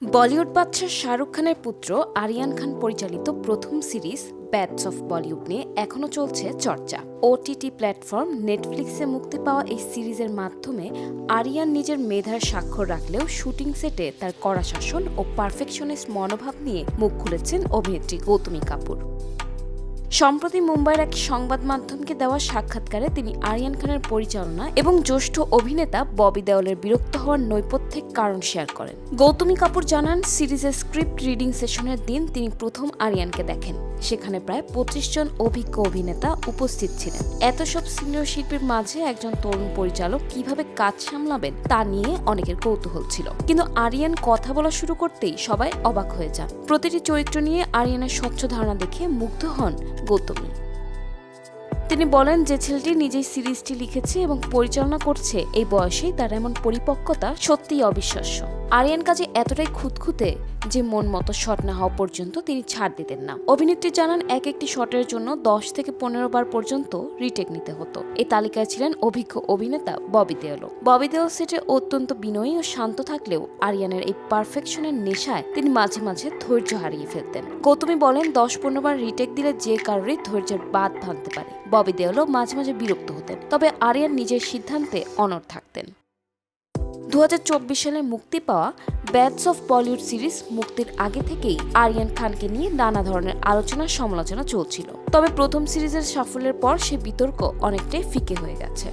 বলিউড বাদশা শাহরুখ খানের পুত্র আরিয়ান খান পরিচালিত প্রথম সিরিজ ব্যাডস অফ বলিউড নিয়ে এখনও চলছে চর্চা। ওটিটি প্ল্যাটফর্ম নেটফ্লিক্সে মুক্তি পাওয়া এই সিরিজের মাধ্যমে আরিয়ান নিজের মেধার স্বাক্ষর রাখলেও শুটিং সেটে তার কড়া শাসন ও পারফেকশনিস্ট মনোভাব নিয়ে মুখ খুলেছেন অভিনেত্রী গৌতমী কাপুর। সম্প্রতি মুম্বাইয়ের এক সংবাদ মাধ্যমকে দেওয়া সাক্ষাৎকারে তিনি আরিয়ান খানের পরিচালনা এবং জ্যেষ্ঠ অভিনেতা ববি দেওলের বিরক্ত হওয়ার নৈপথ্যিক কারণ শেয়ার করেন। গৌতমী কাপুর জানান, সিরিজের স্ক্রিপ্ট রিডিং সেশনের দিন তিনি প্রথম আরিয়ানকে দেখেন। সেখানে প্রায় 25 জন অভিজ্ঞ অভিনেতা উপস্থিত ছিলেন। এত সব সিনিয়র শিল্পীর মাঝে একজন তরুণ পরিচালক কিভাবে কাজ সামলাবেন তা নিয়ে অনেকের কৌতূহল ছিল, কিন্তু আরিয়ান কথা বলা শুরু করতেই সবাই অবাক হয়ে যান। প্রতিটি চরিত্র নিয়ে আরিয়ানের স্বচ্ছ ধারণা দেখে মুগ্ধ হন গৌতমী। তিনি বলেন, যে ছেলেটি নিজেই সিরিজটি লিখেছে এবং পরিচালনা করছে, এই বয়সেই তার এমন পরিপক্কতা সত্যিই অবিশ্বাস্য। আরিয়ান কাজে এতটাই খুঁতখুঁতে যে মন মতো শট না হওয়া পর্যন্ত তিনি ছাড় দিতেন না। অভিনেত্রী জানান, এক একটি শটের জন্য 10 থেকে 15 বার পর্যন্ত রিটেক নিতে হতো। এই তালিকায় ছিলেন অভিজ্ঞ অভিনেতা ববি দেওল। ববি দেওল সেটে অত্যন্ত বিনয়ী ও শান্ত থাকলেও আরিয়ানের এই পারফেকশনের নেশায় তিনি মাঝে মাঝে ধৈর্য হারিয়ে ফেলতেন। গৌতমী বলেন, 10-15 বার রিটেক দিলে যে কারোরই ধৈর্যের বাঁধ ভাঙতে পারে। ববি দেওলও মাঝে মাঝে বিরক্ত হতেন, তবে আরিয়ান নিজের সিদ্ধান্তে অনড় থাকতেন। 2024 সালে মুক্তি পাওয়া ব্যাডস অফ বলিউড সিরিজ মুক্তির আগে থেকেই আরিয়ান খানকে নিয়ে নানা ধরনের আলোচনা সমালোচনা চলছিল। তবে প্রথম সিরিজের সাফল্যের পর সে বিতর্ক অনেকটাই ফিকে হয়ে গেছে।